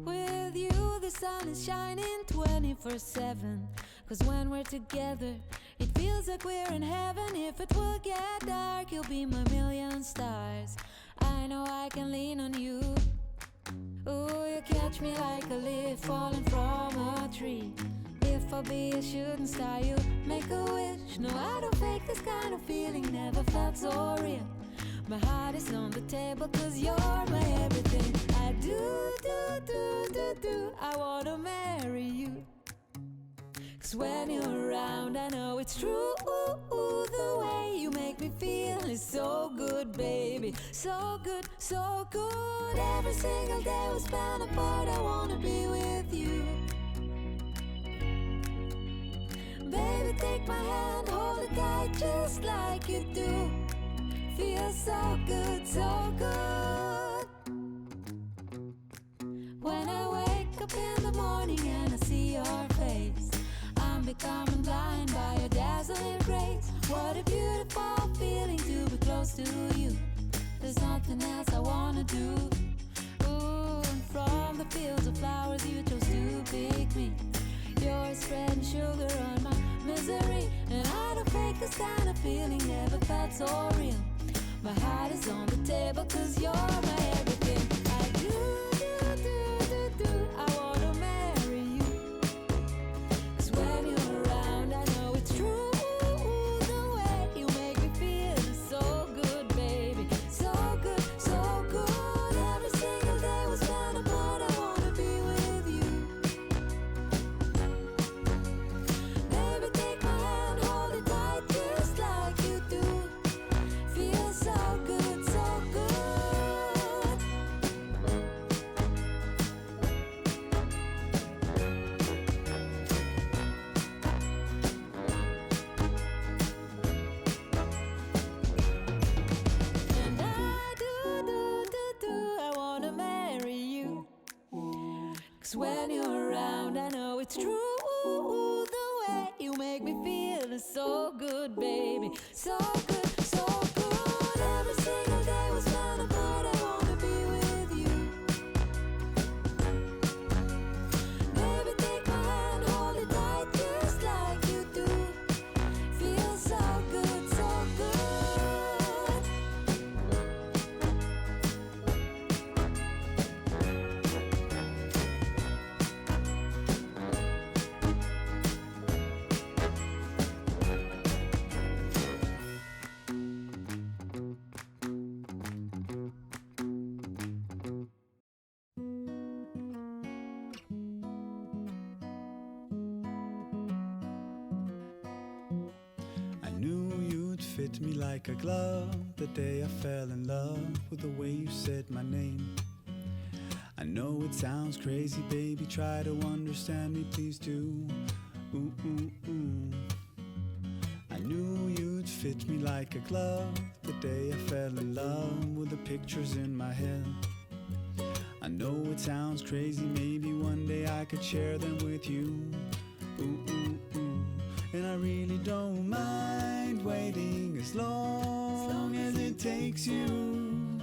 With you the sun is shining 24/7. 'Cause when we're together it feels like we're in heaven. If it will get dark, you'll be my million stars. I know I can lean on you. Ooh, you catch me like a leaf falling from a tree. If I'll be a shooting star, you make a wish. No, I don't fake this kind of feeling, never felt so real. My heart is on the table 'cause you're my everything. I do, I wanna marry you. 'Cause when you're around, I know it's true. The way you make me feel is so good, baby. So good, so good. Every single day we spend apart, I wanna be with you. Baby, take my hand, hold it tight just like you do. Feels so good, so good. When I wake up in the morning and I see your face, I'm becoming blind by your dazzling grace. What a beautiful feeling to be close to you. There's nothing else I wanna do. Ooh, and from the fields of flowers you chose to pick me. You're spreading sugar on my misery. And I don't fake this kind of feeling, never felt so real. My heart is on the table 'cause you're my everything. I do, I wanna marry you. 'Cause when you're around, I know it's true. The way you make me feel is so good, baby. So good, so good. Every single day we spend apart, I wanna be with you. Baby, take my hand, hold it tight just like you do. Feels so good, so good. And I do, I wanna marry you. 'Cause when you're around, I know it's true. The way you make me feel is so good, baby. So good, so good. Every single day we spend apart, I wanna be with you. Baby, take my hand, hold it tight just like you do. Feels so good, so good. I knew you'd fit me like a glove the day I fell in love with the way you said my name. I know it sounds crazy, baby, try to understand me, please do. Ooh, ooh, ooh. I knew you'd fit me like a glove the day I fell in love with the pictures in my head. I know it sounds crazy, maybe one day I could share them with you. Ooh, ooh, ooh. And I really don't mind waiting as long as it takes you.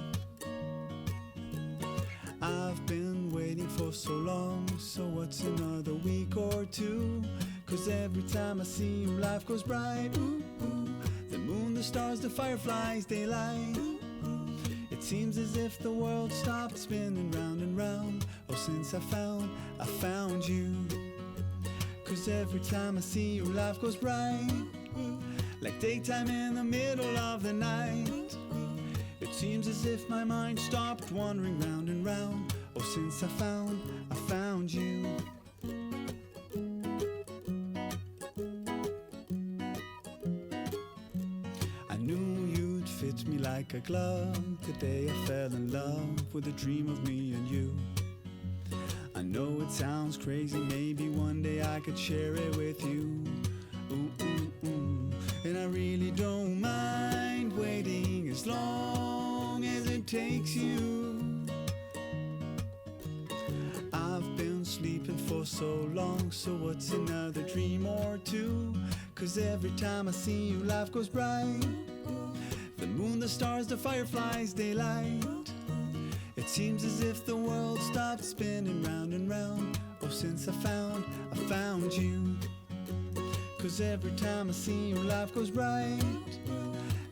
I've been waiting for so long, so what's another week or two? 'Cause every time I see you, life goes bright. Ooh, ooh. The moon, the stars, the fireflies, they light. It seems as if the world stopped spinning round and round. Oh, since I found you. 'Cause every time I see you, life goes bright. Like daytime in the middle of the night. It seems as if my mind stopped wandering round and round. Oh, since I found you. I knew you'd fit me like a glove the day I fell in love with a dream of me and you. I know it sounds crazy, maybe one day I could share it with you. Ooh, ooh, ooh. And I really don't mind waiting as long as it takes you. I've been sleeping for so long, so what's another dream or two? 'Cause every time I see you, life goes bright. The moon, the stars, the fireflies, daylight. It seems as if the world stopped spinning round and round. Oh, since I found you. 'Cause every time I see you, life goes bright,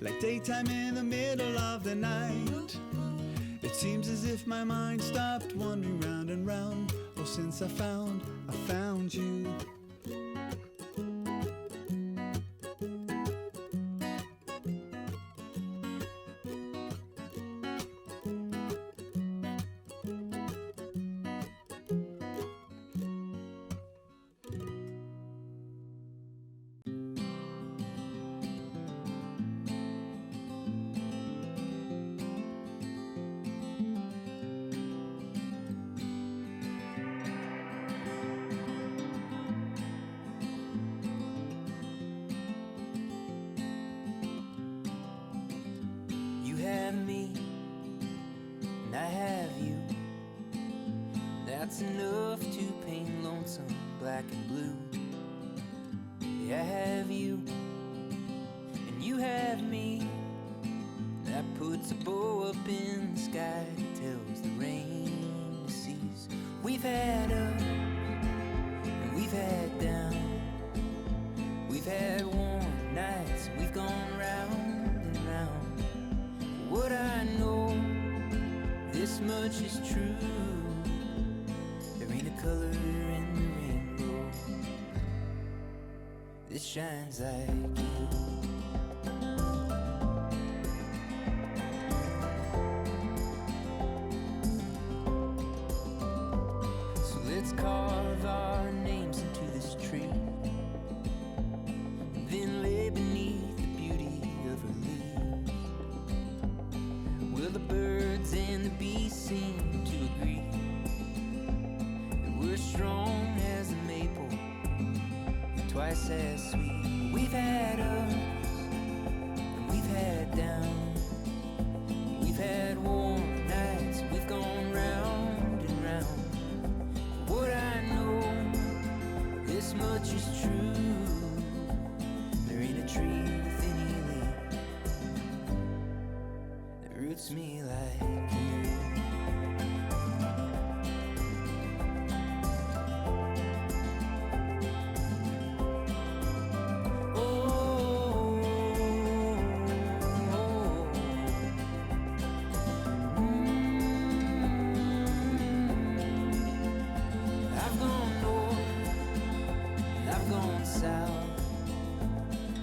like daytime in the middle of the night. It seems as if my mind stopped wandering round and round. Oh, since I found you. Me and I have you. That's enough to paint lonesome black and blue. Yeah, I have you and you have me. That puts a bow up in the sky, tells the rain to cease. We've had up and we've had down. We've had warm nights, we've gone round and round. What I know, this much is true. There ain't a color in the rainbow that shines like you. So let's carve our names into this tree, and then lay beneath the beauty of her leaves. Well, the birds and the bees seem to agree that we're strong as a maple and twice as sweet. We've had ups and we've had downs. We've had warm nights, we've gone round and round. What I know, this much is true. There ain't a tree with any leaves that roots me like you.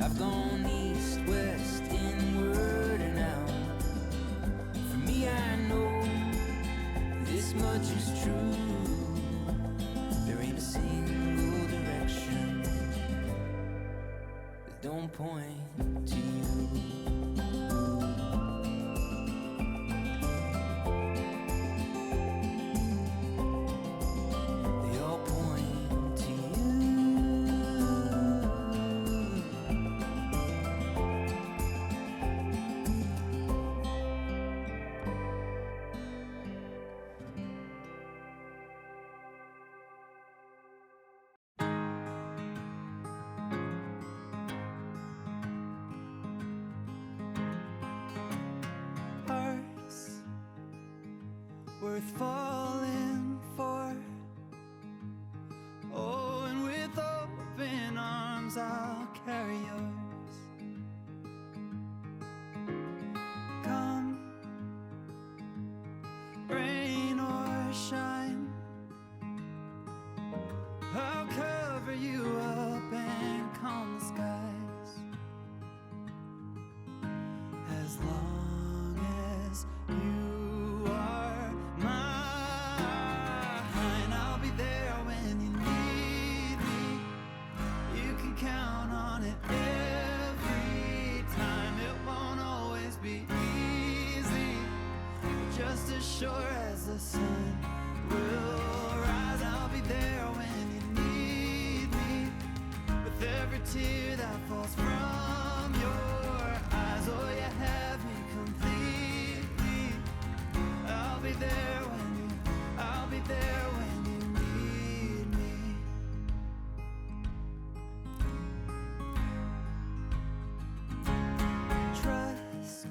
I've gone east, west, inward and out. For me, I know this much is true. There ain't a single direction that don't point to you. They all point to you. Hearts worth falling for. Oh, and with open arms I'll carry yours. Come, rain or shine, I'll cover you up and calm the skies. As long as you are mine, I'll be there when you need me. You can count on it every time. It won't always be easy, but just as sure as the sun will rise, I'll be there when you need me. With every tear that falls from your eyes, oh, you have me completely. I'll be there when you need me. Trust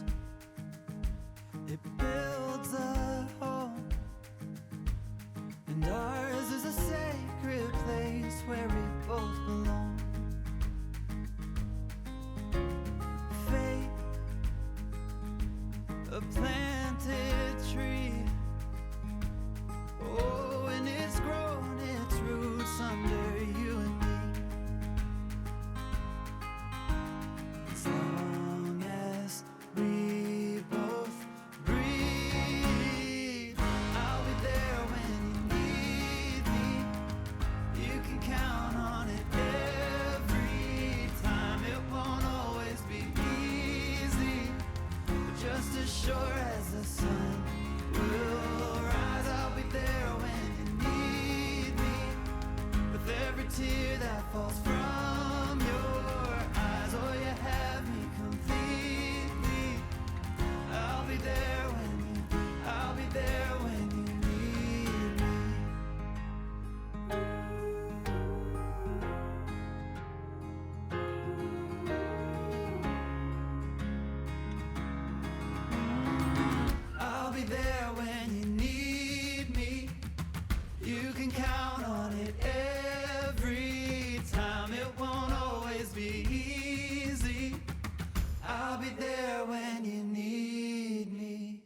a planted tree. Oh, and it's grown its roots under you and me. As long as we both breathe, I'll be there when you need me. You can count on it every time. It won't always be easy, but just as sure as the sun will rise, I'll be there when you need me. With every tear that falls from your eyes, oh, you have me completely. I'll be there when I'll be there when you need me. I'll be there when you need me. You can count on it every time. It won't always be easy. I'll be there when you need me.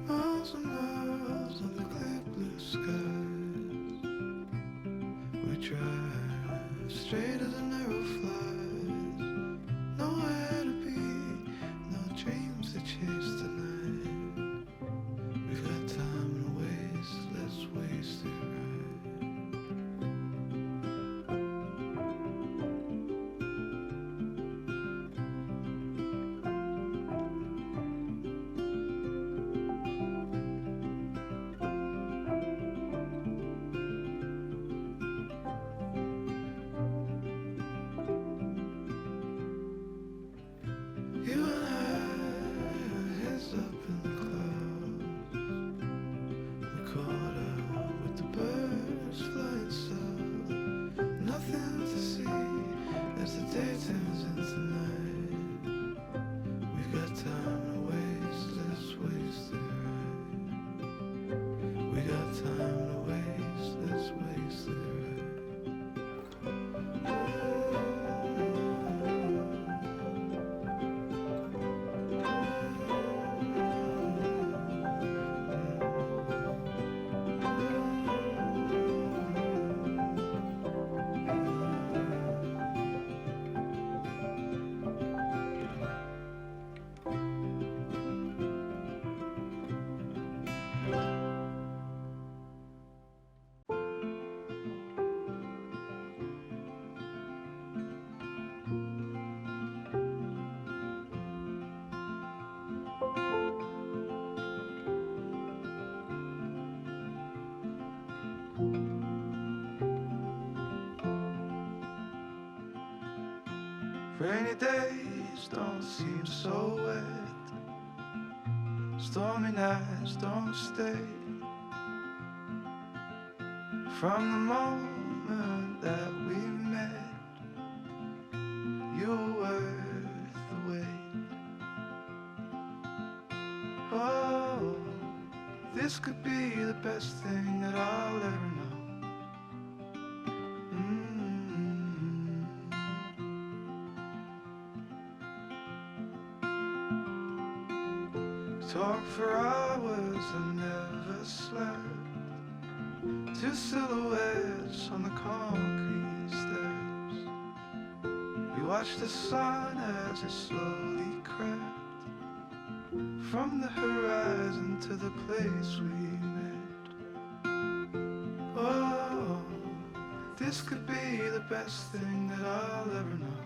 Miles and miles on the clear blue skies. We drive straight as a narrow flies. Nowhere to be, no dreams to chase tonight. We've got time to waste, let's waste it right. You and I, heads up in the clouds. We caught up with the birds flying south. Nothing to see as the day turns into night. We've got time to waste, let's waste it right. We got time to waste, let's waste it right. Rainy days don't seem so wet. Stormy nights don't stay. From the moment that we met, you were worth the wait. Oh, this could be the best thing that I'll ever know. Talk for hours, I never slept. Two silhouettes on the concrete steps. We watched the sun as it slowly crept from the horizon to the place we met. Oh, this could be the best thing that I'll ever know.